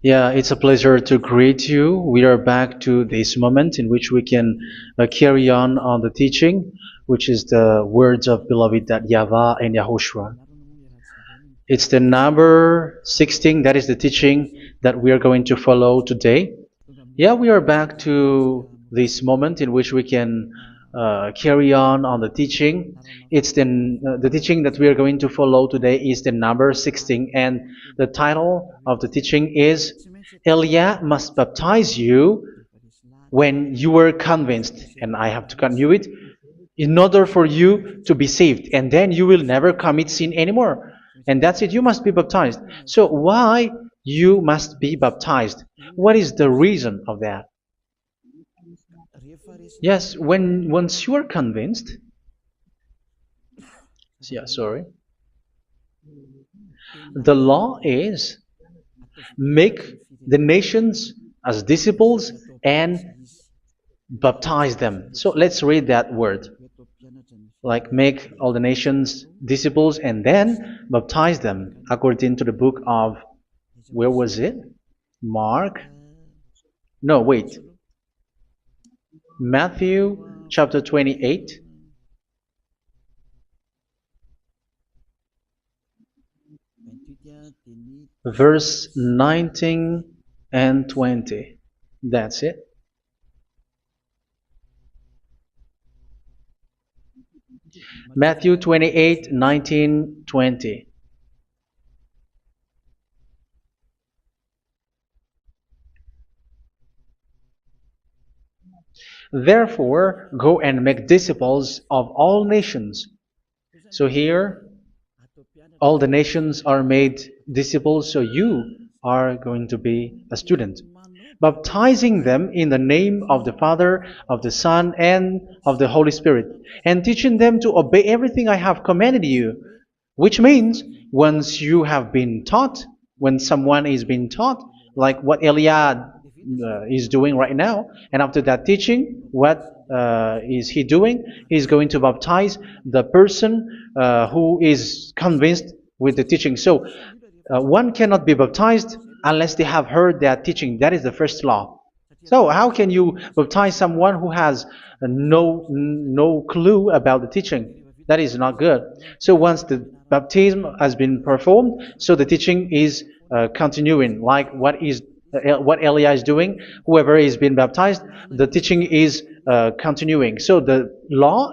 Yeah, it's a pleasure to greet you. We are back to this moment in which we can carry on the teaching, which is the words of beloved that YAHVAH and YAHOSHUA. It's the number 16, that is the teaching that we are going to follow today. Yeah, we are back to this moment in which we can carry on the teaching. It's the teaching that we are going to follow today is the number 16, and the title of the teaching is Elia must baptize you when you were convinced, and I have to continue it, in order for you to be saved, and then you will never commit sin anymore. And that's it, you must be baptized. So why you must be baptized? What is the reason of that? Yes, when once you are convinced, yeah, sorry, the law is make the nations as disciples and baptize them. So let's read that word. Like make all the nations disciples and then baptize them according to the book of, where was it? Mark? No, wait. Matthew chapter 28. Verse 19 and 20. That's it. Matthew 28, 19, 20. Therefore, go and make disciples of all nations. So here, all the nations are made disciples, so you are going to be a student. Baptizing them in the name of the Father, of the Son, and of the Holy Spirit, and teaching them to obey everything I have commanded you. Which means, once you have been taught, when someone is being taught, like what Elia is doing right now, and after that teaching, what is he doing? He's going to baptize the person who is convinced with the teaching. So one cannot be baptized unless they have heard that teaching. That is the first law. So how can you baptize someone who has no clue about the teaching? That is not good. So once the baptism has been performed, so the teaching is continuing, like what Elia is doing. Whoever is being baptized, the teaching is continuing. So the law,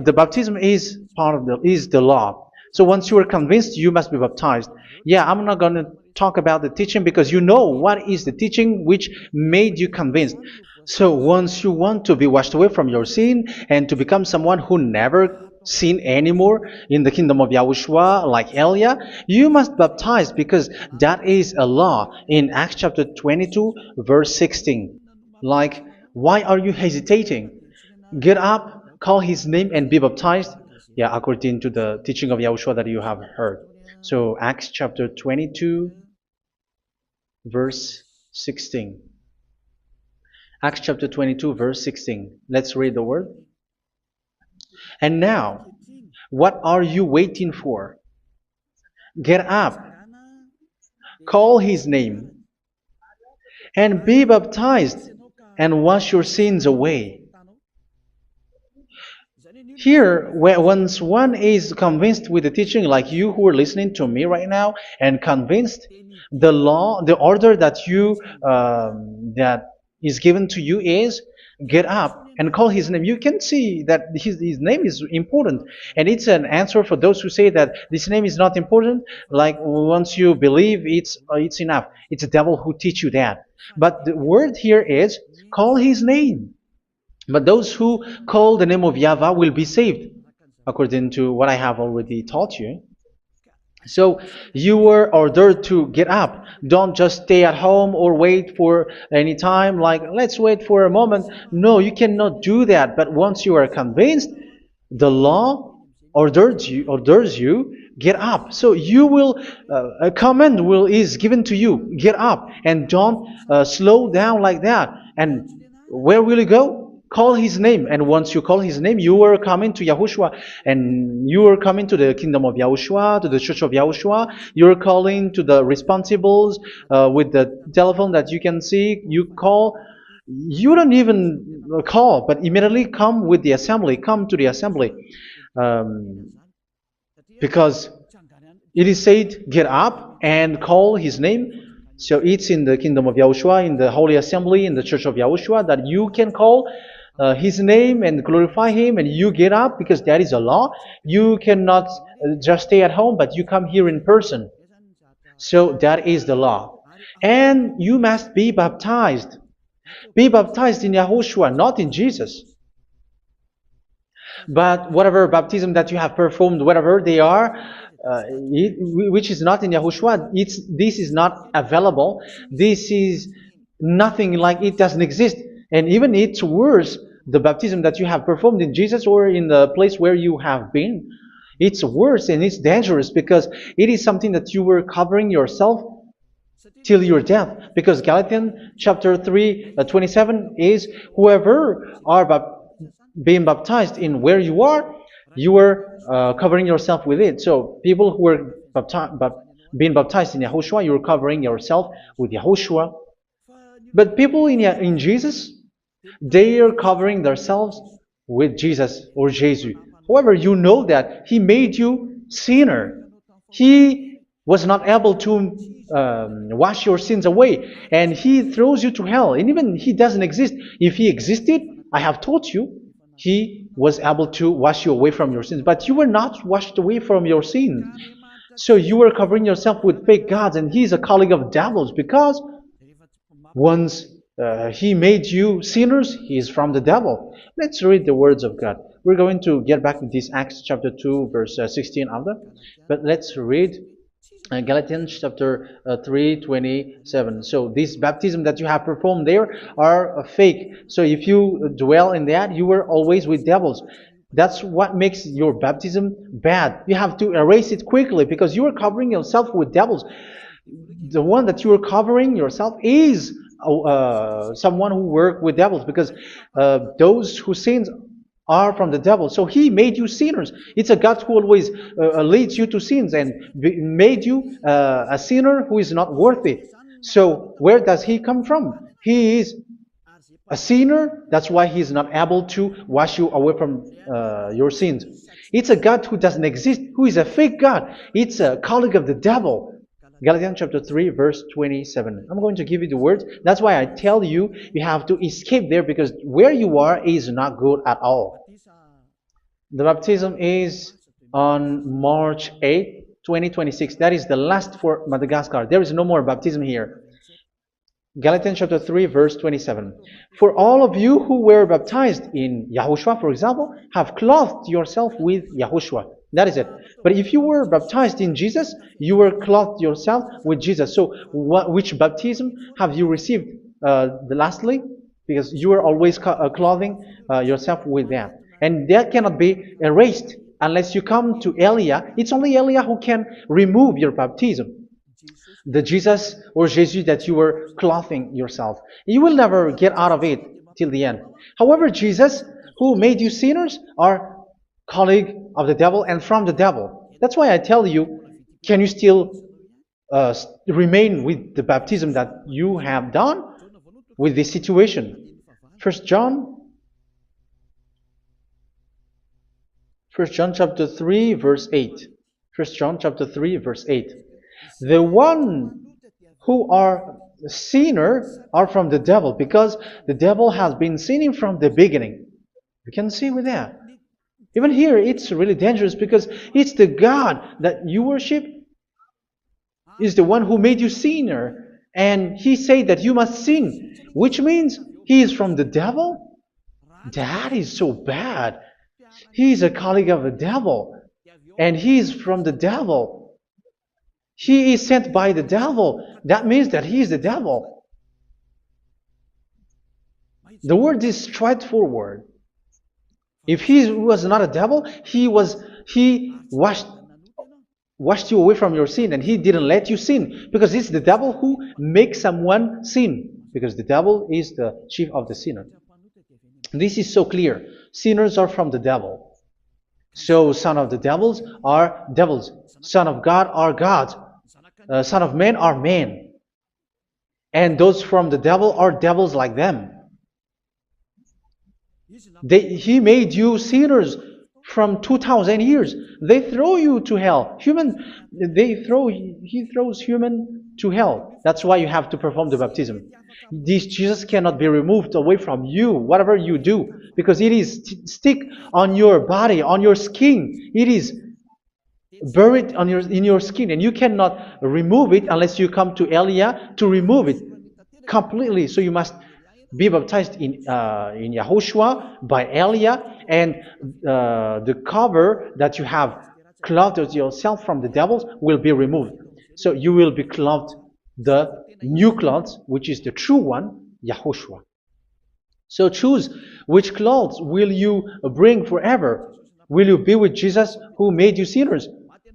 the baptism is part of the law. So once you are convinced, you must be baptized. Yeah, I'm not going to talk about the teaching because you know what is the teaching which made you convinced. So once you want to be washed away from your sin and to become someone who never sin anymore in the kingdom of Yahushua, like Elia, you must baptize because that is a law in Acts chapter 22, verse 16. Like, why are you hesitating? Get up, call his name, and be baptized. Yeah, according to the teaching of Yahushua that you have heard. So Acts chapter 22, verse 16. Acts chapter 22, verse 16. Let's read the word. And now, what are you waiting for? Get up, call his name, and be baptized, and wash your sins away. Here, once one is convinced with the teaching, like you who are listening to me right now, and convinced, the law, the order that that is given to you is get up and call his name. You can see that his name is important, and it's an answer for those who say that this name is not important. Like once you believe, it's enough. It's the devil who teach you that. But the word here is call his name. But those who call the name of YAHVAH will be saved, according to what I have already taught you. So you were ordered to get up. Don't just stay at home or wait for any time, like let's wait for a moment. No, you cannot do that. But once you are convinced, the law orders you get up. So you will a command is given to you, get up, and don't slow down like that. And where will you go? call his name. And once you call his name, you are coming to Yahushua. And you are coming to the kingdom of Yahushua, to the church of Yahushua. You're calling to the responsibles with the telephone that you can see. You call. You don't even call, but immediately come with the assembly. Come to the assembly. Um, because it is said, get up and call his name. So it's in the kingdom of Yahushua, in the holy assembly, in the church of Yahushua, that you can call his name and glorify him, and you get up because that is a law. You cannot just stay at home, but you come here in person. So that is the law. And you must be baptized. Be baptized in Yahushua, not in Jesus. But whatever baptism that you have performed, whatever they are, which is not in Yahushua, this is not available. This is nothing, like it doesn't exist. And even it's worse, the baptism that you have performed in Jesus or in the place where you have been. It's worse and it's dangerous because it is something that you were covering yourself till your death. Because Galatians chapter 3, 27 is, whoever are being baptized in where you are covering yourself with it. So people who are being baptized in Yahushua, you're covering yourself with Yahushua. But people in Jesus, they are covering themselves with Jesus or Jesus. However, you know that He made you sinner. He was not able to wash your sins away, and He throws you to hell. And even He doesn't exist. If He existed, I have taught you, He was able to wash you away from your sins. But you were not washed away from your sins. So you were covering yourself with fake gods, and He's a colleague of devils, because once He made you sinners, He is from the devil. Let's read the words of God. We're going to get back to this Acts chapter 2, verse 16 after. But let's read Galatians chapter 3, 27. So this baptism that you have performed there are fake. So if you dwell in that, you were always with devils. That's what makes your baptism bad. You have to erase it quickly because you are covering yourself with devils. The one that you are covering yourself is someone who works with devils, because those who sin are from the devil. So He made you sinners. It's a God who always leads you to sins and made you a sinner who is not worthy. So where does He come from? He is a sinner. That's why He is not able to wash you away from your sins. It's a God who doesn't exist, who is a fake God. It's a colleague of the devil. Galatians chapter 3, verse 27. I'm going to give you the words. That's why I tell you, you have to escape there, because where you are is not good at all. The baptism is on March 8, 2026. That is the last for Madagascar. There is no more baptism here. Galatians chapter 3, verse 27. For all of you who were baptized in Yahushua, for example, have clothed yourself with Yahushua. That is it. But if you were baptized in Jesus, you were clothed yourself with Jesus. So which baptism have you received lastly? Because you are always clothing yourself with that. And that cannot be erased unless you come to Elia. It's only Elia who can remove your baptism. The Jesus or Jesus that you were clothing yourself. You will never get out of it till the end. However, Jesus, who made you sinners, are colleague of the devil and from the devil. That's why I tell you, can you still remain with the baptism that you have done with this situation? First John chapter 3, verse 8. First John chapter 3, verse 8. The one who are sinner are from the devil, because the devil has been sinning from the beginning. You can see with that. Even here, it's really dangerous, because it's the God that you worship is the one who made you sinner, and He said that you must sin, which means He is from the devil. That is so bad. He is a colleague of the devil, and He is from the devil. He is sent by the devil. That means that He is the devil. The word is straightforward. If He was not a devil, He washed you away from your sin, and He didn't let you sin, because it's the devil who makes someone sin, because the devil is the chief of the sinner. This is so clear. Sinners are from the devil. So son of the devils are devils. Son of God are gods. Son of men are men. And those from the devil are devils like them. He made you sinners from 2,000 years. They throw you to hell. He throws human to hell. That's why you have to perform the baptism. This Jesus cannot be removed away from you, whatever you do, because it is stick on your body, on your skin. It is buried in your skin, and you cannot remove it unless you come to Elia to remove it completely. So you must be baptized in YAHOSHUA by Elia, and the cover that you have clothed yourself from the devils will be removed. So you will be clothed the new clothes, which is the true one, YAHOSHUA. So choose which clothes will you bring forever. Will you be with Jesus who made you sinners?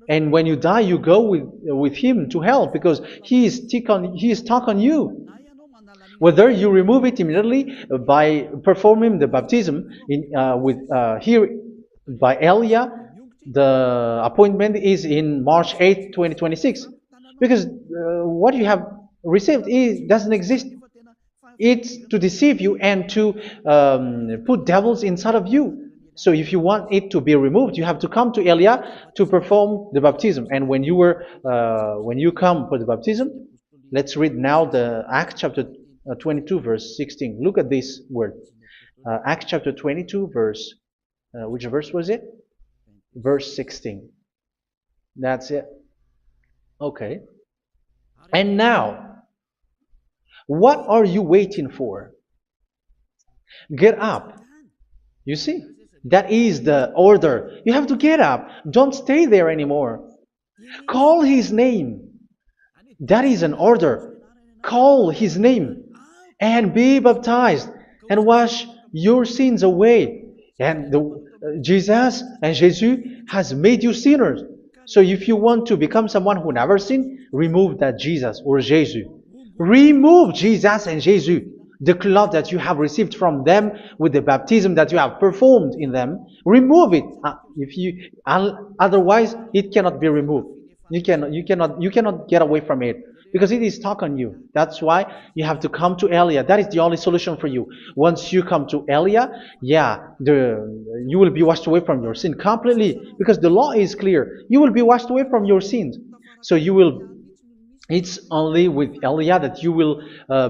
And when you die, you go with him to hell because he is stuck on you. Whether you remove it immediately by performing the baptism here by Elia, the appointment is in March 8, 2026. Because what you have received doesn't exist. It's to deceive you and to put devils inside of you. So if you want it to be removed, you have to come to Elia to perform the baptism. And when you come for the baptism, let's read now the Acts chapter 22 verse 16. Look at this word. Acts chapter 22 verse, which verse was it? Verse 16. That's it. Okay. And now, what are you waiting for? Get up. You see, that is the order. You have to get up. Don't stay there anymore. Call his name. That is an order. Call his name and be baptized and wash your sins away. And Jesus has made you sinners. So if you want to become someone who never sinned, remove that Jesus or Jesus. Remove Jesus and Jesus, the cloth that you have received from them with the baptism that you have performed in them. Remove it. Otherwise, it cannot be removed. You cannot get away from it because it is stuck on you. That's why you have to come to Elia. That is the only solution for you. Once you come to Elia, you will be washed away from your sin completely because the law is clear. You will be washed away from your sins. So it's only with Elia that you will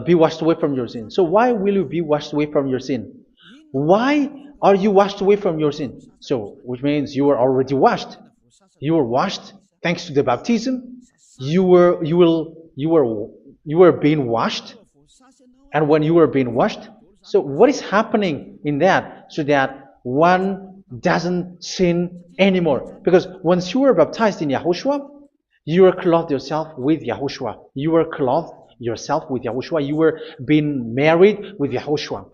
be washed away from your sin. So why will you be washed away from your sin? Why are you washed away from your sin? So, which means you are already washed. You were washed thanks to the baptism. You were being washed. And when you were being washed, so what is happening in that? So that one doesn't sin anymore. Because once you were baptized in YAHOSHUA, you were clothed yourself with YAHOSHUA. You were clothed yourself with YAHOSHUA. You were being married with YAHOSHUA.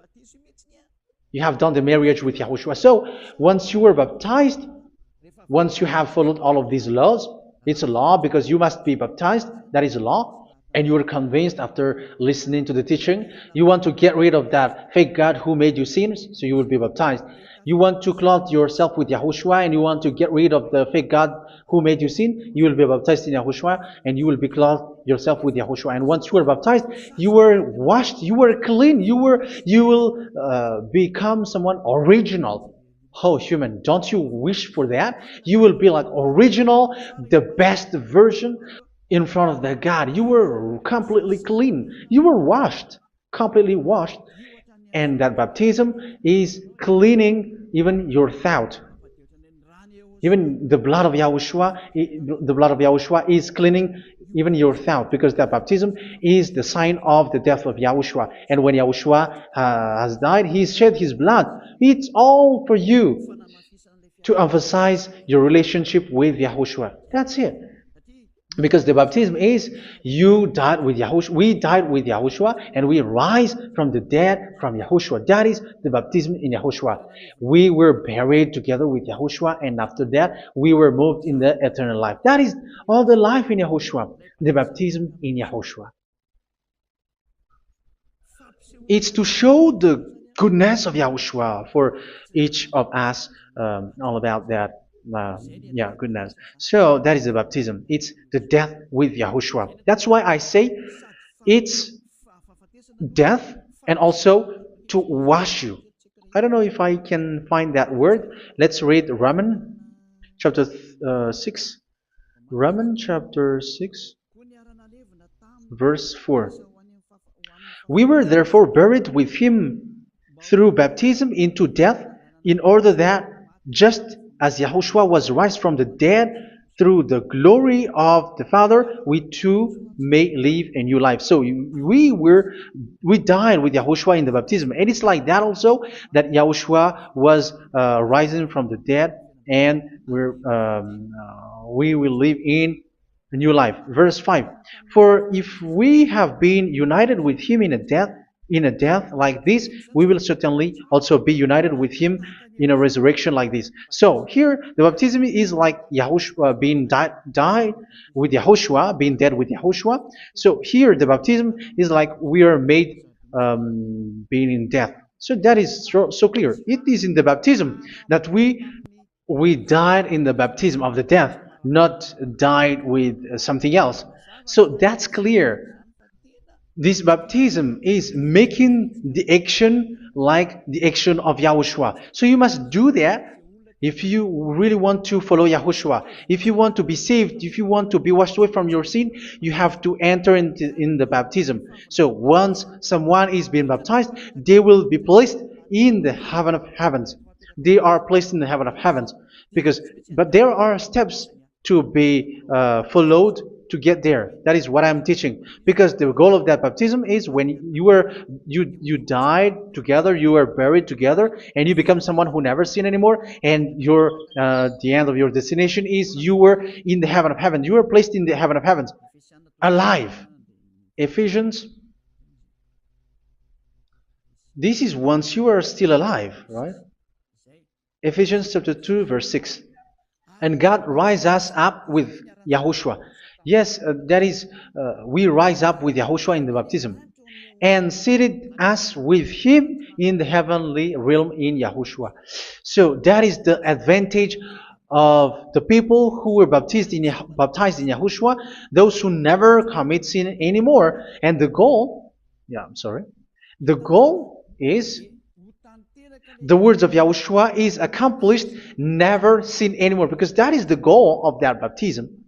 You have done the marriage with YAHOSHUA. So once you were baptized, once you have followed all of these laws, it's a law because you must be baptized. That is a law. And you are convinced after listening to the teaching, you want to get rid of that fake God who made you sinners, so you will be baptized. You want to clothe yourself with YAHOSHUA and you want to get rid of the fake God who made you sin, you will be baptized in YAHOSHUA and you will be clothed yourself with YAHOSHUA. And once you are baptized, you were washed, you were clean, you will become someone original. Oh, human, don't you wish for that? You will be like original, the best version in front of the God. You were completely clean. You were washed, completely washed. And that baptism is cleaning even your thought. Even the blood of YAHOSHUA is cleaning even your thought, because that baptism is the sign of the death of YAHOSHUA. And when YAHOSHUA has died, he shed his blood. It's all for you to emphasize your relationship with YAHOSHUA. That's it. Because the baptism is you died with YAHOSHUA, we died with YAHOSHUA, and we rise from the dead from YAHOSHUA. That is the baptism in YAHOSHUA. We were buried together with YAHOSHUA, and after that we were moved in the eternal life. That is all the life in YAHOSHUA, the baptism in YAHOSHUA. It's to show the goodness of Yahushua for each of us, all about that. Yeah, goodness. So that is the baptism. It's the death with Yahushua. That's why I say it's death and also to wash you. I don't know if I can find that word. Let's read Romans chapter 6. Romans chapter 6, verse 4. We were therefore buried with him through baptism into death, in order that, just as Yahushua was raised from the dead through the glory of the Father, we too may live a new life. So we died with Yahushua in the baptism, and it's like that also that Yahushua was rising from the dead, and we will live in a new life. Verse 5. For if we have been united with him in a death like this, we will certainly also be united with him in a resurrection like this. So here the baptism is like Yahushua being died with Yahushua, being dead with Yahushua. So here the baptism is like we are made being in death. So that is so clear. It is in the baptism that we died in the baptism of the death, not died with something else. So that's clear. This baptism is making the action like the action of Yahushua. So you must do that if you really want to follow Yahushua. If you want to be saved, if you want to be washed away from your sin, you have to enter in the baptism. So once someone is being baptized, they will be placed in the heaven of heavens. They are placed in the heaven of heavens, but there are steps to be followed to get there. That is what I'm teaching, because the goal of that baptism is when you died together, you were buried together, and you become someone who never sin anymore, and the end of your destination is you were in the heaven of heaven. You were placed in the heaven of heavens, alive. Ephesians. This is once you are still alive, right? Ephesians chapter 2, verse 6. And God rise us up with Yahushua. Yes, that is, we rise up with Yahushua in the baptism. And seated us with him in the heavenly realm in Yahushua. So that is the advantage of the people who were baptized in Yahushua, those who never commit sin anymore. And the goal, the goal is the words of Yahushua is accomplished, never sin anymore, because that is the goal of that baptism.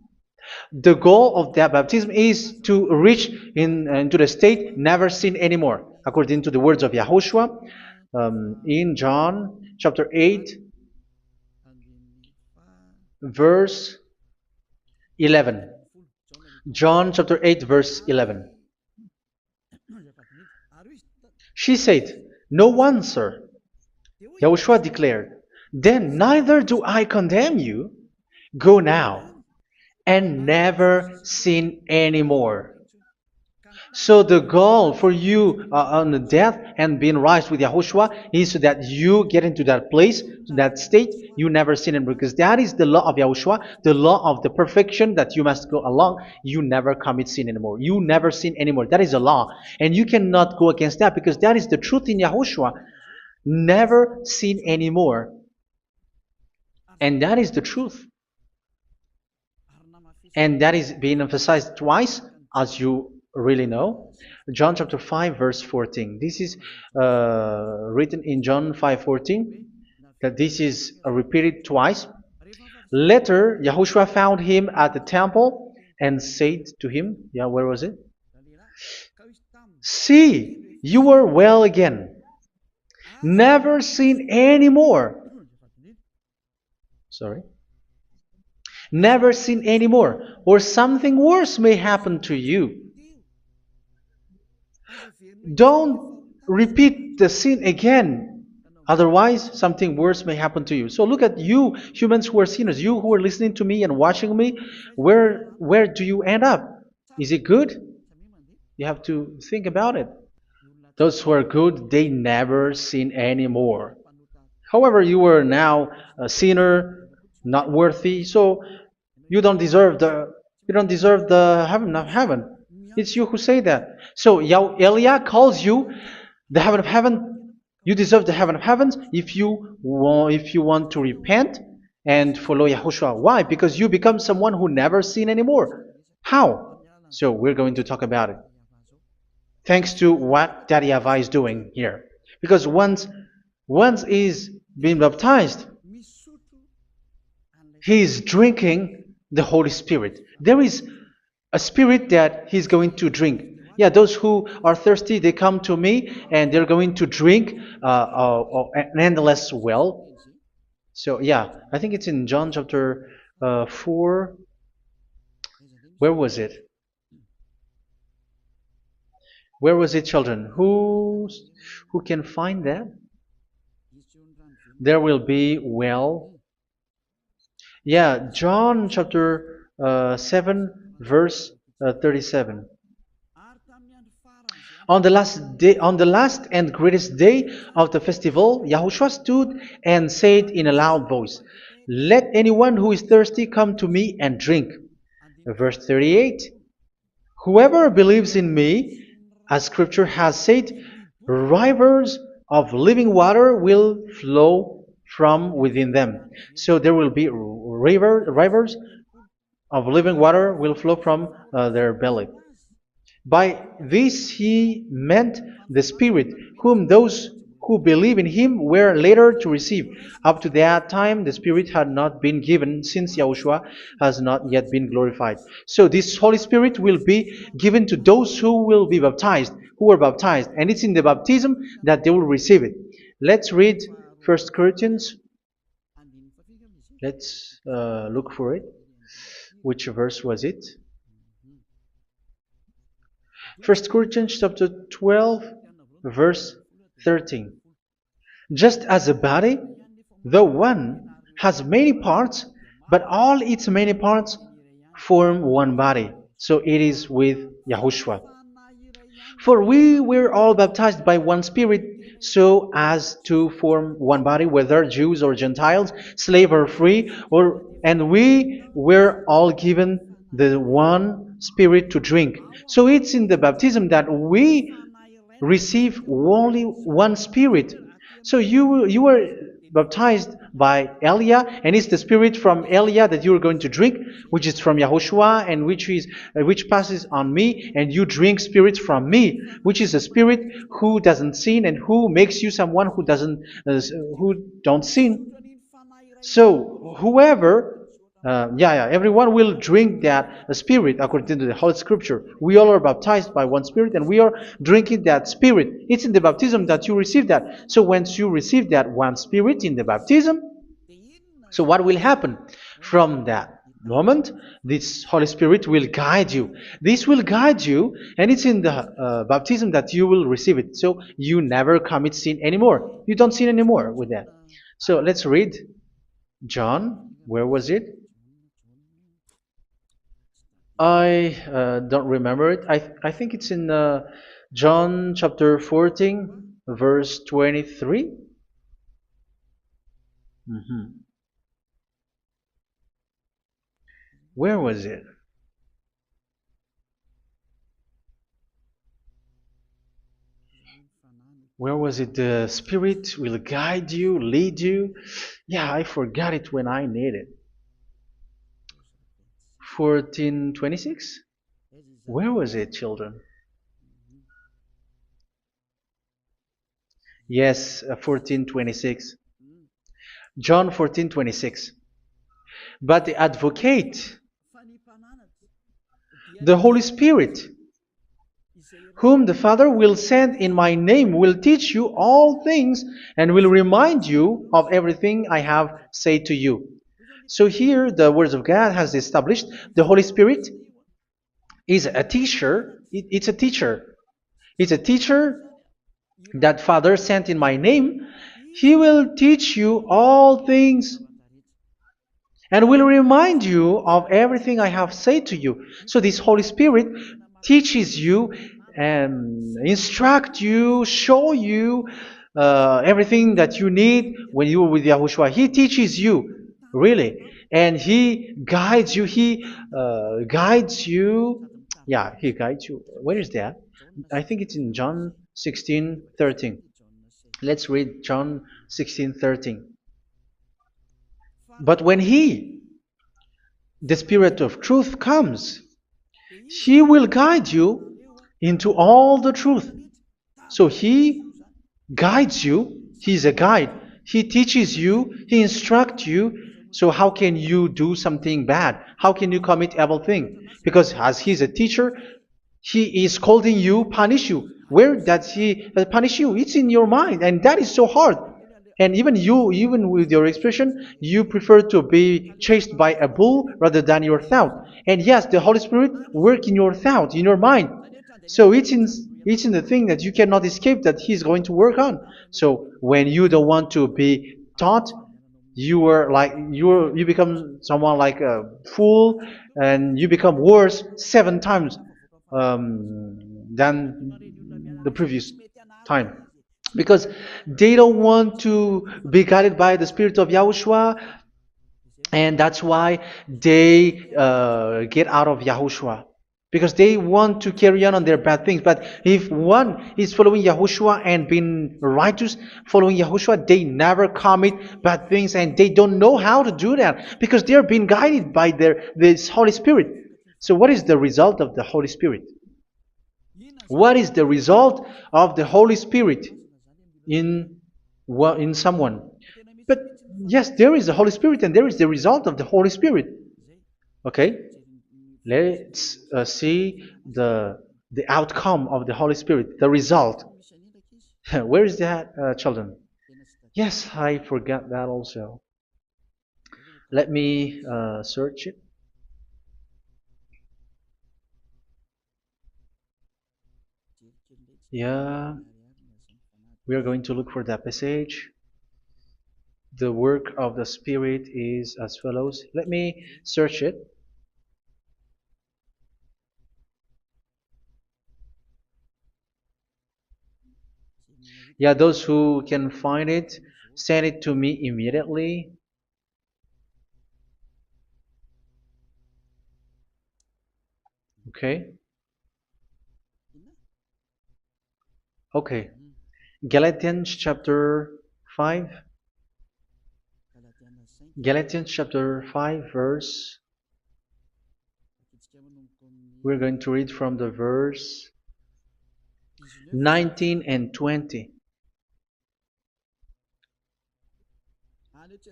The goal of that baptism is to reach into the state never sin anymore, according to the words of Yahushua in John chapter 8, verse 11. John chapter 8, verse 11. She said, "No one, sir." Yahushua declared, "Then neither do I condemn you. Go now and never sin anymore." So the goal for you on the death and being raised with Yahushua is so that you get into that place, that state, you never sin anymore. Because that is the law of Yahushua, the law of the perfection that you must go along. You never commit sin anymore. You never sin anymore. That is a law. And you cannot go against that, because that is the truth in Yahushua. Never sin anymore. And that is the truth. And that is being emphasized twice, as you really know. John chapter 5, verse 14. This is written in John 5:14, that this is repeated twice. Later, Yahushua found him at the temple and said to him, where was it? "See, you are well again. Never sin anymore." Never sin anymore, or something worse may happen to you. Don't repeat the sin again. Otherwise, something worse may happen to you. So look at you, humans who are sinners, you who are listening to me and watching me. Where do you end up? Is it good? You have to think about it. Those who are good, they never sin anymore. However, you are now a sinner, not worthy, so you don't deserve the heaven of heaven. It's you who say that. So Eliah calls you the heaven of heaven You deserve the heaven of heavens if you want to repent and follow Yahushua. Why? Because you become someone who never sin anymore. How? So we're going to talk about it. Thanks to what Daddy YAHVAH is doing here. Because once he's been baptized, he is drinking the Holy Spirit. There is a spirit that he's going to drink. Yeah, those who are thirsty, they come to me and they're going to drink an endless well. So yeah, I think it's in John chapter 4. Where was it? Where was it, children? Who can find that? There will be well. Yeah, John chapter 7, verse 37. On the last and greatest day of the festival, Yahushua stood and said in a loud voice, "Let anyone who is thirsty come to me and drink." Verse 38, "Whoever believes in me, as scripture has said, rivers of living water will flow from within them." So there will be rivers of living water will flow from their belly. By this he meant the Spirit, whom those who believe in him were later to receive. Up to that time, the Spirit had not been given, since Yahushua has not yet been glorified. So this Holy Spirit will be given to those who will be baptized, who were baptized, and it's in the baptism that they will receive it. Let's read 1 Corinthians. Let's look for it. Which verse was it? 1 Corinthians chapter 12, verse 13. Just as a body, though one, has many parts, but all its many parts form one body. So it is with Yahushua. For we were all baptized by one Spirit, so as to form one body, whether Jews or Gentiles, slave or free, and we were all given the one Spirit to drink. So it's in the baptism that we receive only one Spirit. So you were baptized by Elia, and it's the Spirit from Elia that you are going to drink, which is from Yahushua, and which passes on me, and you drink Spirit from me, which is a Spirit who doesn't sin and who makes you someone who don't sin. So whoever everyone will drink that Spirit according to the Holy Scripture. We all are baptized by one Spirit, and we are drinking that Spirit. It's in the baptism that you receive that. So once you receive that one Spirit in the baptism, so what will happen? From that moment, this Holy Spirit will guide you. This will guide you, and it's in the baptism that you will receive it. So you never commit sin anymore. You don't sin anymore with that. So let's read John. Where was it? I don't remember it. I think it's in John chapter 14, verse 23. Where was it? Where was it? The Spirit will guide you, lead you. Yeah, I forgot it when I need it. 14:26? Where was it, children? Yes, 14:26. John 14:26. But the Advocate, the Holy Spirit, whom the Father will send in my name, will teach you all things and will remind you of everything I have said to you. So here the Word of God has established the Holy Spirit is a teacher. It's a teacher. It's a teacher that Father sent in my name. He will teach you all things and will remind you of everything I have said to you. So this Holy Spirit teaches you and instruct you, show you everything that you need when you are with Yahushua. He teaches you, really. And He guides you. He guides you. Yeah, He guides you. Where is that? I think it's in John 16:13. Let's read John 16:13. But when He, the Spirit of truth, comes, He will guide you into all the truth. So He guides you. He's a guide. He teaches you. He instructs you. So how can you do something bad? How can you commit evil thing? Because as He's a teacher, He is scolding you, punish you. Where does He punish you? It's in your mind, and that is so hard. And even you, even with your expression, you prefer to be chased by a bull rather than your thought. And yes, the Holy Spirit work in your thought, in your mind. So it's in the thing that you cannot escape that He's going to work on. So when you don't want to be taught, you become someone like a fool, and you become worse 7 times than the previous time, because they don't want to be guided by the Spirit of Yahushua, and that's why they get out of Yahushua, because they want to carry on their bad things. But if one is following Yahushua and being righteous, following Yahushua, they never commit bad things, and they don't know how to do that because they are being guided by this Holy Spirit. So what is the result of the Holy Spirit? What is the result of the Holy Spirit in someone? But yes, there is the Holy Spirit, and there is the result of the Holy Spirit. Okay, let's see the outcome of the Holy Spirit, the result. Where is that, children? Yes, I forgot that also. Let me search it. Yeah, we are going to look for that passage. The work of the Spirit is as follows. Let me search it. Yeah, those who can find it, send it to me immediately. Okay. Okay. Galatians chapter 5. Galatians chapter 5 verse. We're going to read from the verse 19 and 20.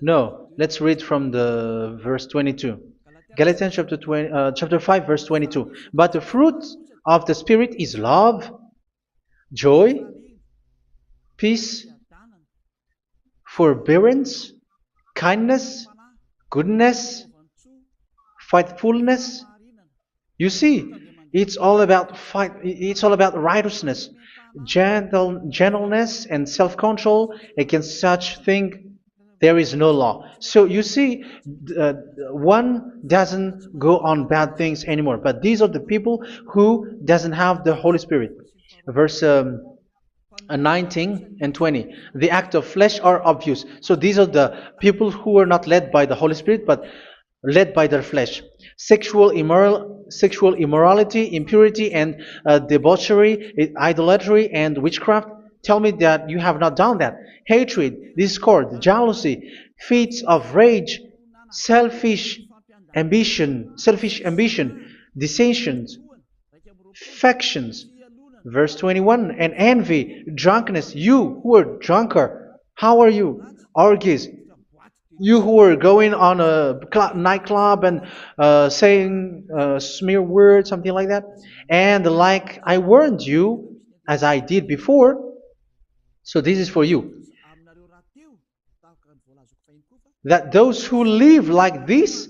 No, let's read from the verse 22. Galatians chapter 5 verse 22. But the fruit of the Spirit is love, joy, peace, forbearance, kindness, goodness, faithfulness. You see, it's all about fight. It's all about righteousness, gentleness, and self-control. Against such thing, there is no law. So you see, uh, one doesn't go on bad things anymore. But these are the people who doesn't have the Holy Spirit. Verse 19 and 20. The act of flesh are obvious. So these are the people who are not led by the Holy Spirit, but led by their flesh. Sexual immorality, impurity, and debauchery, idolatry, and witchcraft. Tell me that you have not done that. Hatred, discord, jealousy, fits of rage, selfish ambition, dissensions, factions. Verse 21, and envy, drunkenness. You who are drunkard, how are you? Orgies. You who are going on a nightclub and saying smear words, something like that. And like I warned you, as I did before, so this is for you, that those who live like this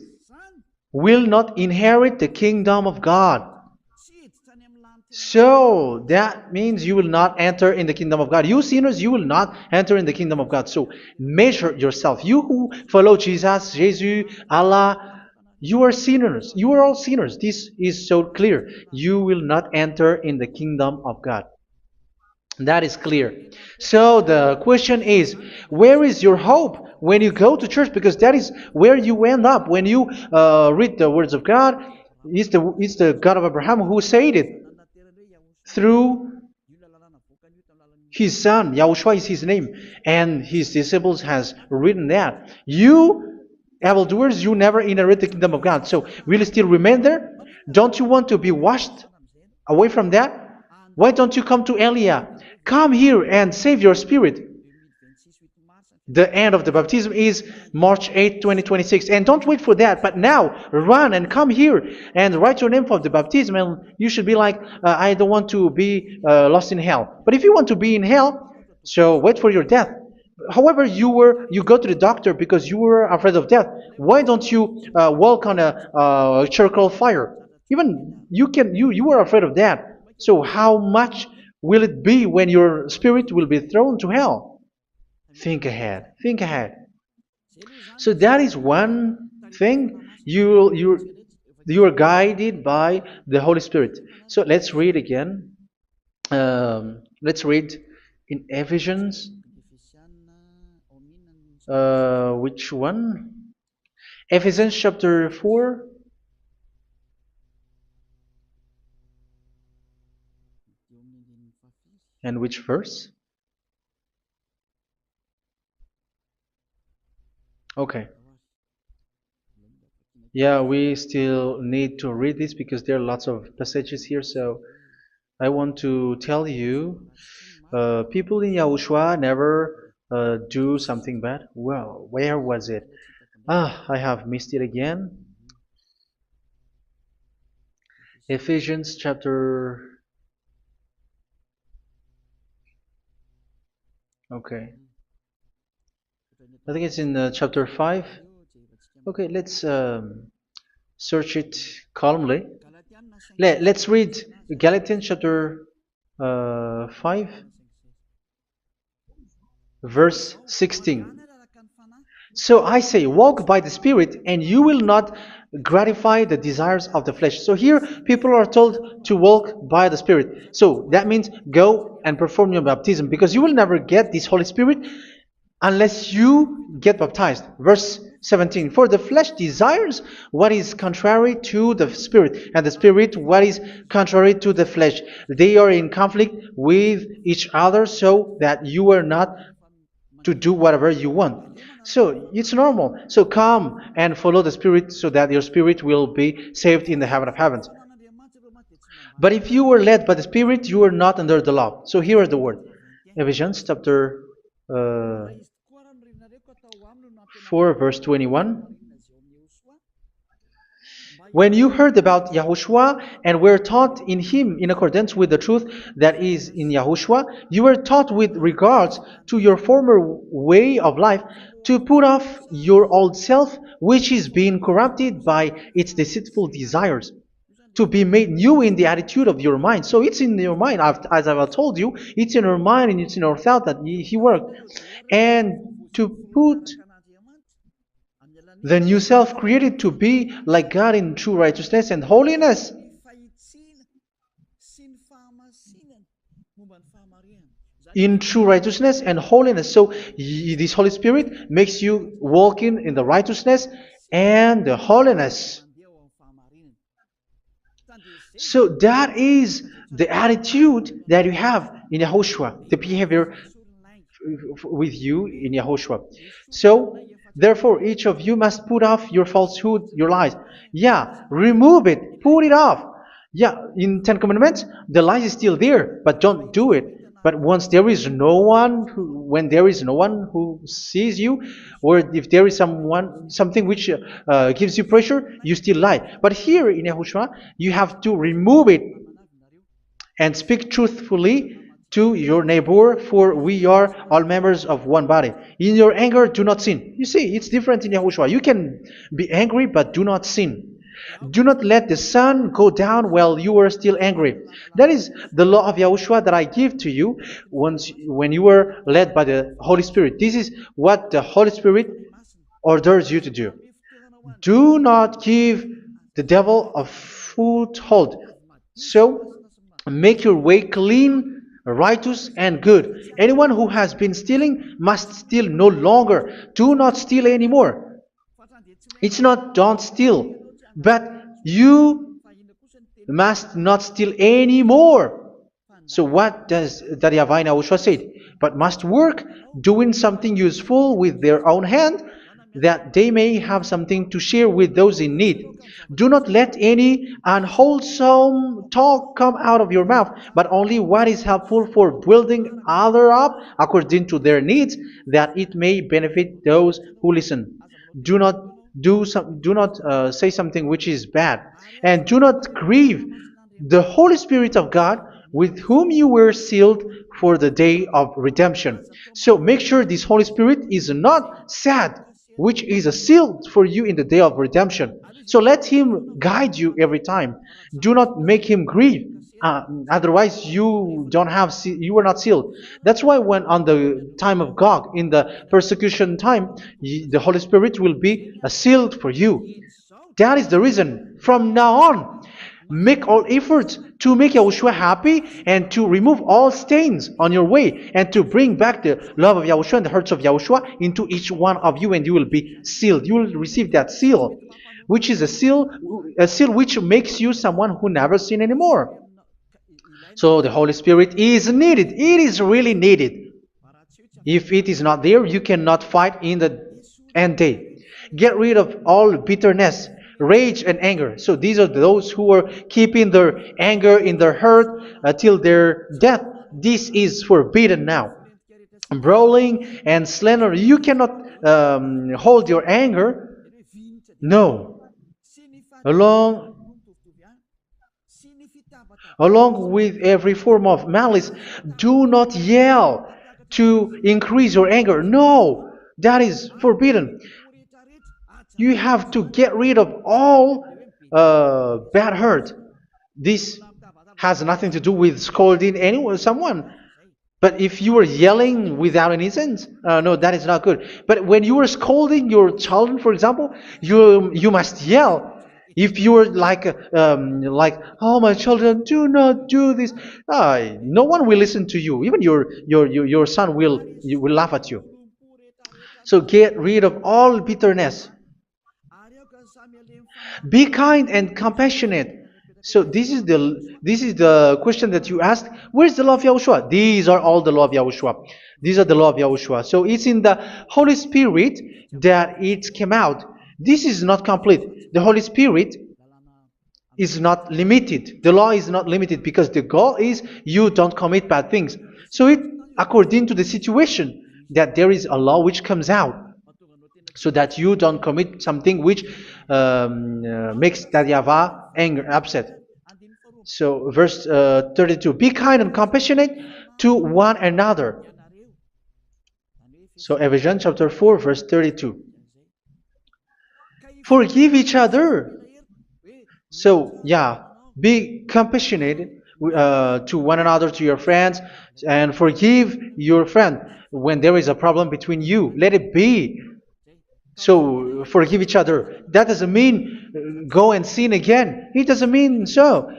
will not inherit the kingdom of God. So that means you will not enter in the kingdom of God. You sinners, you will not enter in the kingdom of God. So measure yourself. You who follow Jesus, Allah, you are sinners. You are all sinners. This is so clear. You will not enter in the kingdom of God. That is clear. So the question is, where is your hope when you go to church? Because that is where you end up when you read the words of God. It's the God of Abraham who said it through His son, Yahushua is his name, and his disciples has written that. You evildoers, you never inherit the kingdom of God. So will you still remain there? Don't you want to be washed away from that? Why don't you come to Elia? Come here and save your spirit. The end of the baptism is March 8th, 2026. And don't wait for that, but now run and come here and write your name for the baptism. And you should be like, I don't want to be lost in hell. But if you want to be in hell, so wait for your death. However, you go to the doctor because you were afraid of death. Why don't you walk on a charcoal fire? Even you were afraid of that. So how much will it be when your spirit will be thrown to hell? Think ahead. Think ahead. So that is one thing. You are guided by the Holy Spirit. So let's read again. Let's read in Ephesians. Which one? Ephesians chapter 4. And which verse? Okay. Yeah, we still need to read this because there are lots of passages here. So I want to tell you, people in Yahushua never do something bad. Well, where was it? I have missed it again. Ephesians chapter. Okay. I think it's in chapter 5. Okay, let's search it calmly. Let's read Galatians chapter 5, verse 16. So I say, walk by the Spirit, and you will not gratify the desires of the flesh. So here, people are told to walk by the Spirit. So that means go and perform your baptism, because you will never get this Holy Spirit unless you get baptized. Verse 17. For the flesh desires what is contrary to the Spirit, and the Spirit what is contrary to the flesh. They are in conflict with each other, so that you are not to do whatever you want. So it's normal. So come and follow the Spirit so that your spirit will be saved in the heaven of heavens. But if you were led by the Spirit, you are not under the law. So here is the word. Ephesians chapter 4 verse 21. When you heard about Yahushua and were taught in him in accordance with the truth that is in Yahushua, you were taught with regards to your former way of life to put off your old self, which is being corrupted by its deceitful desires, to be made new in the attitude of your mind. So it's in your mind, as I've told you, it's in your mind and it's in your thought that he worked. And to put the new self created to be like God in true righteousness and holiness. In true righteousness and holiness. So this Holy Spirit makes you walk in the righteousness and the holiness. So that is the attitude that you have in Yahushua, the behavior with you in Yahushua. So therefore, each of you must put off your falsehood, your lies. Yeah, remove it, put it off. Yeah, in Ten Commandments, the lies is still there, but don't do it. But once there is no one, when there is no one who sees you, or if there is something which gives you pressure, you still lie. But here in Yahushua, you have to remove it and speak truthfully to your neighbor, for we are all members of one body. In your anger, do not sin. You see, it's different in Yahushua. You can be angry, but do not sin. Do not let the sun go down while you are still angry. That is the law of Yahushua that I give to you when you were led by the Holy Spirit. This is what the Holy Spirit orders you to do. Do not give the devil a foothold. So, make your way clean, righteous, and good. Anyone who has been stealing must steal no longer. Do not steal anymore. It's not don't steal, but you must not steal anymore. So what does Daddy Yahweh Yahushua said? But must work doing something useful with their own hand, that they may have something to share with those in need. Do not let any unwholesome talk come out of your mouth, but only what is helpful for building others up according to their needs, that it may benefit those who listen. Do not do not say something which is bad, and do not grieve the Holy Spirit of God, with whom you were sealed for the day of redemption. So make sure this Holy Spirit is not sad, which is a seal for you in the day of redemption. So let him guide you every time. Do not make him grieve. Otherwise, you don't have you were not sealed. That's why when on the time of God, in the persecution time, the Holy Spirit will be a sealed for you. That is the reason. From now on, make all efforts to make Yahushua happy and to remove all stains on your way and to bring back the love of Yahushua and the hearts of Yahushua into each one of you, and you will be sealed. You will receive that seal, which is a seal which makes you someone who never sin anymore. So the Holy Spirit is needed. It is really needed. If it is not there, you cannot fight in the end day. Get rid of all bitterness, rage, and anger. So these are those who are keeping their anger in their heart till their death. This is forbidden now. Brawling and slander. You cannot hold your anger. No. Along Along with every form of malice, do not yell to increase your anger. No, that is forbidden. You have to get rid of all bad hurt. This has nothing to do with scolding anyone, someone. But if you are yelling without any sense, no, that is not good. But when you are scolding your children, for example, you must yell. If you are like, oh my children, do not do this, no one will listen to you. Even your son will laugh at you. So get rid of all bitterness. Be kind and compassionate. So this is the question that you asked. Where's the law of Yahushua? These are all the law of Yahushua. These are the law of Yahushua. So it's in the Holy Spirit that it came out. This is not complete. The Holy Spirit is not limited. The law is not limited because the goal is you don't commit bad things. So it according to the situation that there is a law which comes out, so that you don't commit something which makes that YAHVAH anger, upset. So verse 32, be kind and compassionate to one another. So Ephesians chapter 4 verse 32. Forgive each other. So yeah, be compassionate to one another, to your friends, and forgive your friend when there is a problem between you. Let it be. So forgive each other. That doesn't mean go and sin again. It doesn't mean so.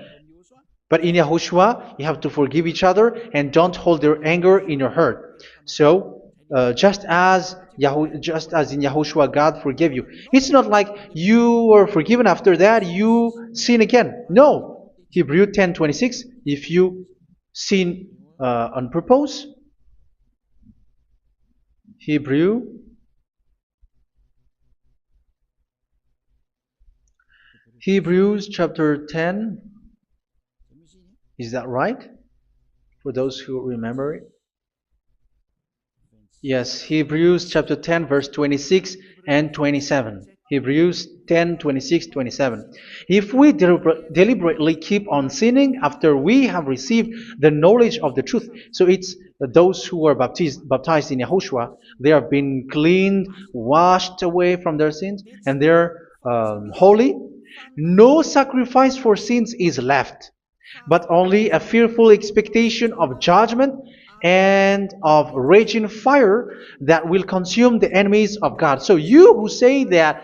But in Yahushua, you have to forgive each other and don't hold your anger in your heart. So just as in Yahushua God forgave you. It's not like you were forgiven after that you sin again. No. Hebrew 10:26. If you sin on purpose, Hebrews chapter 10. Is that right? For those who remember it. Yes, Hebrews chapter 10 verse 26 and 27. Hebrews 10, 26, 27. If we deliberately keep on sinning after we have received the knowledge of the truth, so it's those who are baptized in Yahushua, they have been cleaned, washed away from their sins, and they're holy. No sacrifice for sins is left, but only a fearful expectation of judgment and of raging fire that will consume the enemies of God. So you who say that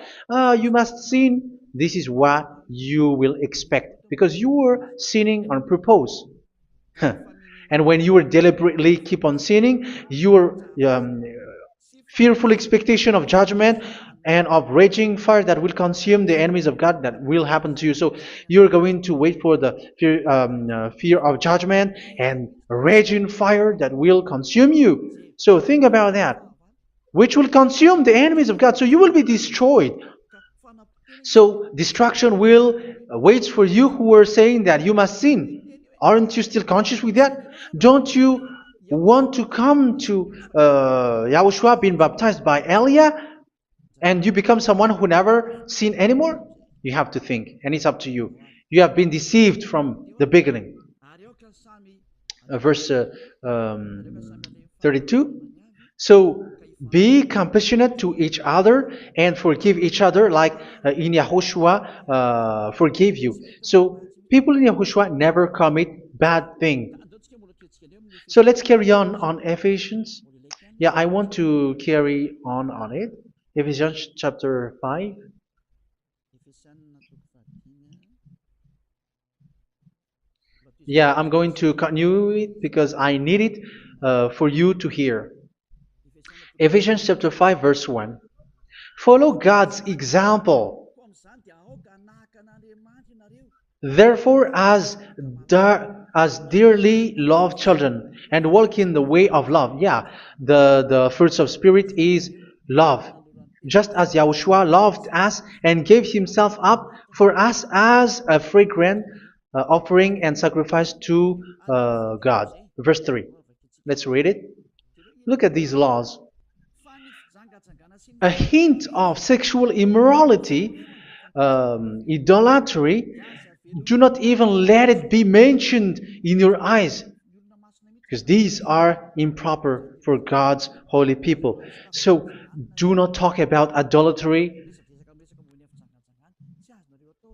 you must sin, this is what you will expect, because you were sinning on purpose. And when you deliberately keep on sinning, you are fearful expectation of judgment and of raging fire that will consume the enemies of God that will happen to you. So you're going to wait for the fear of judgment and raging fire that will consume you. So think about that, which will consume the enemies of God. So you will be destroyed. So destruction will wait for you who were saying that you must sin. Aren't you still conscious with that? Don't you want to come to Yahushua being baptized by Elia and you become someone who never sin anymore? You have to think, and it's up to you. You have been deceived from the beginning. Verse 32. So be compassionate to each other and forgive each other like in Yahushua forgave you. So people in Yahushua never commit bad thing. So let's carry on Ephesians. Yeah, I want to carry on it. Ephesians chapter 5. Yeah, I'm going to continue it because I need it for you to hear. Ephesians chapter 5 verse 1. Follow God's example. Therefore, as dearly loved children, and walk in the way of love. Yeah, the fruits of spirit is love. Just as Yahushua loved us and gave himself up for us as a fragrant offering and sacrifice to God. Verse 3. Let's read it. Look at these laws. A hint of sexual immorality, idolatry, do not even let it be mentioned in your eyes, because these are improper for God's holy people. So do not talk about idolatry.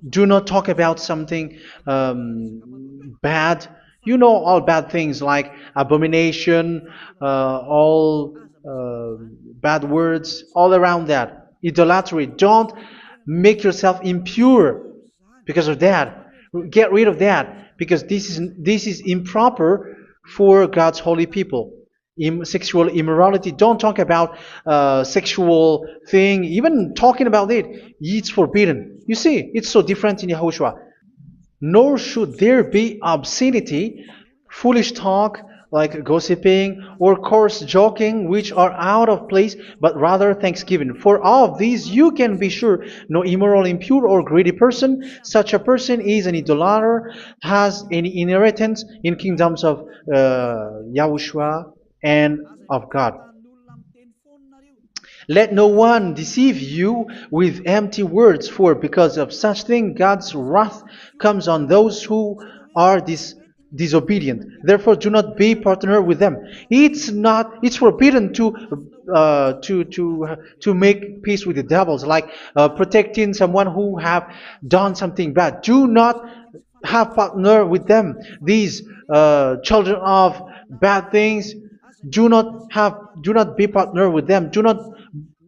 Do not talk about something bad. You know all bad things like abomination, all bad words, all around that. Idolatry. Don't make yourself impure because of that. Get rid of that because this is improper for God's holy people. Sexual immorality. Don't talk about sexual thing. Even talking about it, it's forbidden. You see, it's so different in Yahushua. Nor should there be obscenity, foolish talk like gossiping or coarse joking, which are out of place, but rather thanksgiving. For of these you can be sure: no immoral, impure, or greedy person, such a person is an idolater, has any inheritance in kingdoms of Yahushua and of God. Let no one deceive you with empty words, for because of such thing God's wrath comes on those who are disobedient. Therefore, do not be partner with them. It's forbidden to make peace with the devils, like protecting someone who have done something bad. Do not have partner with them. These children of bad things. Do not be partner with them. Do not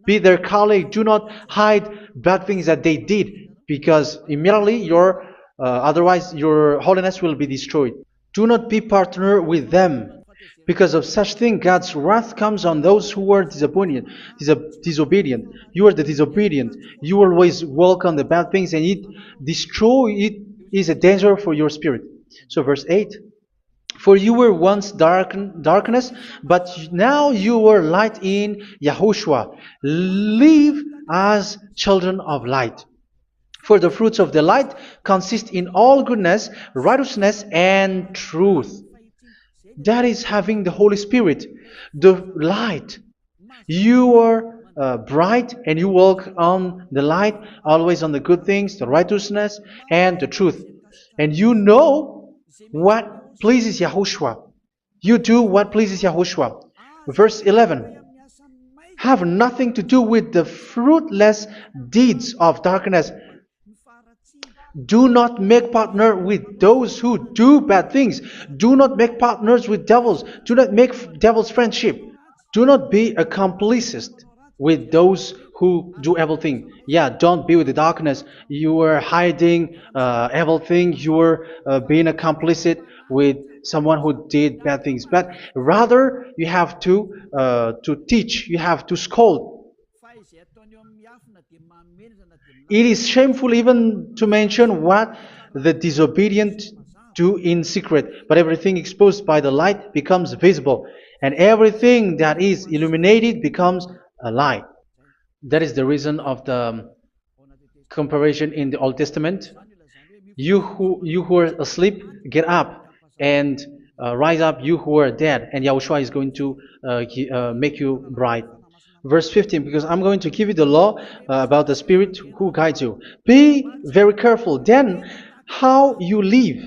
be their colleague. Do not hide bad things that they did, because immediately otherwise your holiness will be destroyed. Do not be partner with them. Because of such thing, God's wrath comes on those who are disobedient. You are the disobedient. You always walk on the bad things, and it is a danger for your spirit. So verse 8. For you were once darkness, but now you are light in Yahushua. Live as children of light. For the fruits of the light consist in all goodness, righteousness, and truth. That is having the Holy Spirit, the light. You are bright and you walk on the light, always on the good things, the righteousness, and the truth. And you know what pleases Yahushua. You do what pleases Yahushua. Verse 11. Have nothing to do with the fruitless deeds of darkness. Do not make partner with those who do bad things. Do not make partners with devils. Do not make devils friendship. Do not be a complicit with those who do evil thing. Yeah, don't be with the darkness. You are hiding evil thing. You are being a complicit with someone who did bad things, but rather you have to teach, you have to scold. It is shameful even to mention what the disobedient do in secret, but everything exposed by the light becomes visible, and everything that is illuminated becomes a light. That is the reason of the comparison in the Old Testament. You who are asleep, get up and rise up, you who are dead, and Yahushua is going to make you bright. Verse 15, because I'm going to give you the law about the Spirit who guides you. Be very careful then how you live,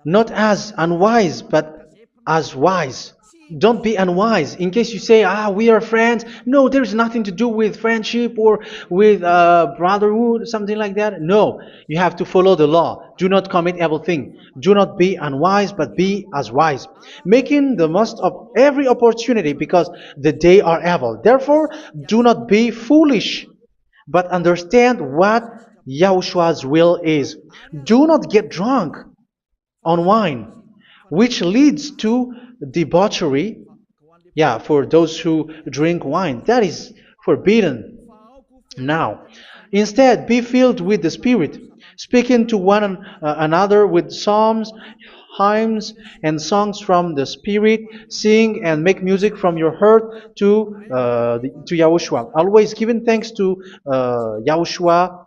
not as unwise, but as wise. Don't be unwise. In case you say, we are friends. No, there's nothing to do with friendship or with brotherhood, something like that. No, you have to follow the law. Do not commit evil thing. Do not be unwise, but be as wise, making the most of every opportunity, because the day are evil. Therefore, do not be foolish, but understand what Yahushua's will is. Do not get drunk on wine, which leads to debauchery. Yeah, for those who drink wine, that is forbidden now. Instead, be filled with the Spirit, speaking to one another with psalms, hymns, and songs from the Spirit. Sing and make music from your heart to Yahushua, always giving thanks to Yahushua,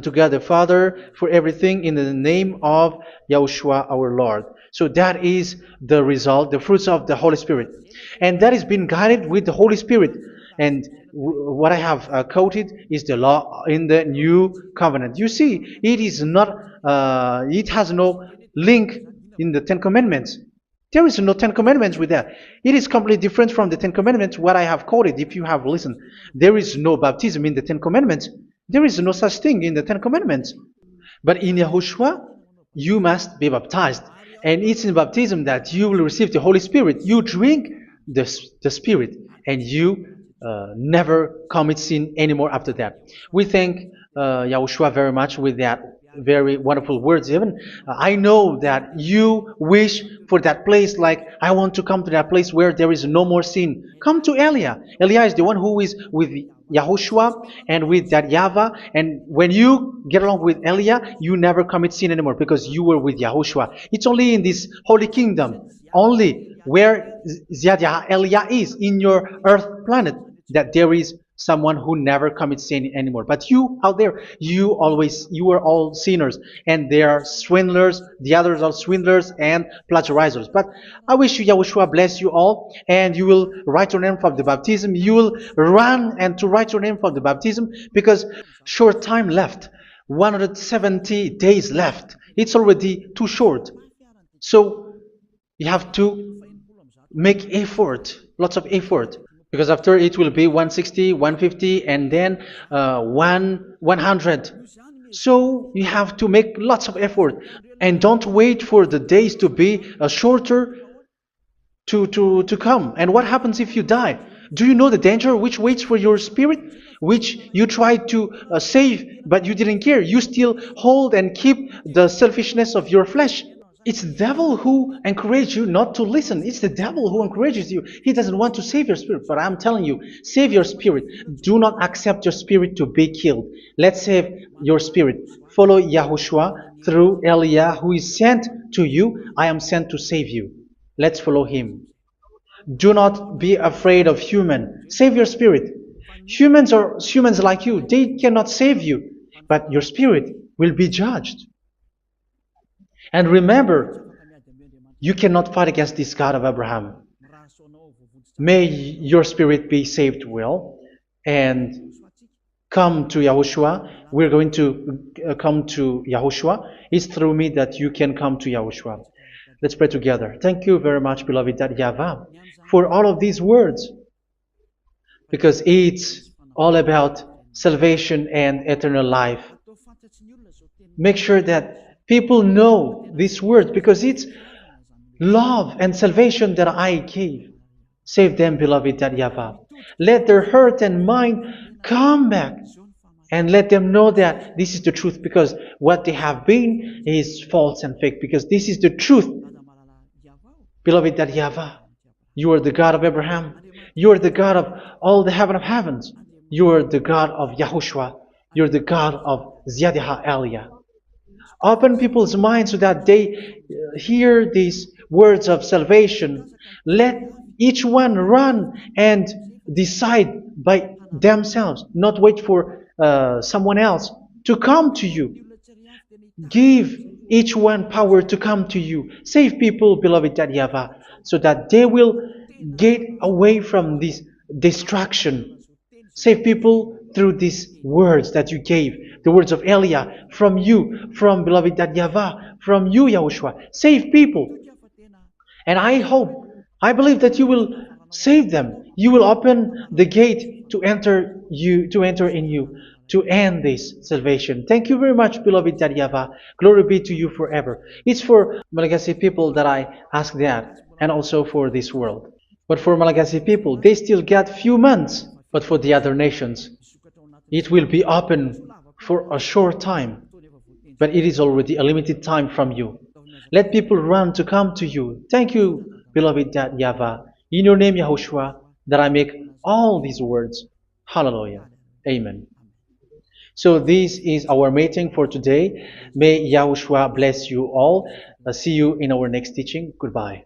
to God the Father, for everything in the name of Yahushua our Lord. So that is the result, the fruits of the Holy Spirit. And that is being guided with the Holy Spirit. And what I have quoted is the law in the new covenant. You see, it is not, it has no link in the Ten Commandments. There is no Ten Commandments with that. It is completely different from the Ten Commandments, what I have quoted, if you have listened. There is no baptism in the Ten Commandments. There is no such thing in the Ten Commandments. But in Yahushua, you must be baptized. And it's in baptism that you will receive the Holy Spirit. You drink the Spirit, and you never commit sin anymore after that. We thank Yahushua very much with that very wonderful words. Even I know that you wish for that place, like, I want to come to that place where there is no more sin. Come to Elia. Elia is the one who is with Yahushua and with that YAHVAH. And when you get along with Elia, you never commit sin anymore, because you were with Yahushua. It's only in this holy kingdom, only where Elia is, in your earth planet, that there is someone who never commits sin anymore. But you out there, you are all sinners, and they are swindlers. The others are swindlers and plagiarizers. But I wish you, Yahushua, bless you all, and you will write your name for the baptism. You will run and to write your name for the baptism, because short time left, 170 days left. It's already too short. So you have to make effort, lots of effort. Because after it will be 160, 150, and then 100. So you have to make lots of effort. And don't wait for the days to be shorter to come. And what happens if you die? Do you know the danger which waits for your spirit? Which you tried to save, but you didn't care. You still hold and keep the selfishness of your flesh. It's the devil who encourages you not to listen. It's the devil who encourages you. He doesn't want to save your spirit. But I'm telling you, save your spirit. Do not accept your spirit to be killed. Let's save your spirit. Follow Yahushua through Elia, who is sent to you. I am sent to save you. Let's follow him. Do not be afraid of human. Save your spirit. Humans are humans like you. They cannot save you. But your spirit will be judged. And remember, you cannot fight against this God of Abraham. May your spirit be saved well, and come to Yahushua. We're going to come to Yahushua. It's through me that you can come to Yahushua. Let's pray together. Thank you very much, beloved YAHVAH, for all of these words, because it's all about salvation and eternal life. Make sure that people know these words, because it's love and salvation that I gave. Save them, beloved YAHVAH. Let their heart and mind come back and let them know that this is the truth, because what they have been is false and fake, because this is the truth. Beloved, that YAHVAH, you are the God of Abraham. You are the God of all the heaven of heavens. You are the God of YAHOSHUA. You are the God of Ziyadiha Aliyah. Open people's minds so that they hear these words of salvation. Let each one run and decide by themselves, not wait for someone else to come to you. Give each one power to come to you. Save people, beloved YAHVAH, so that they will get away from this distraction. Save people through these words that you gave, the words of Elia, from you, from beloved YAHVAH, from you, Yahushua. Save people. And I believe that you will save them. You will open the gate to enter in you, to end this salvation. Thank you very much, beloved YAHVAH. Glory be to you forever. It's for Malagasy people that I ask that, and also for this world. But for Malagasy people, they still get few months. But for the other nations, it will be open for a short time. But it is already a limited time from you. Let people run to come to you. Thank you, beloved YAHVAH. In your name, Yahushua, that I make all these words. Hallelujah. Amen. So this is our meeting for today. May Yahushua bless you all. See you in our next teaching. Goodbye.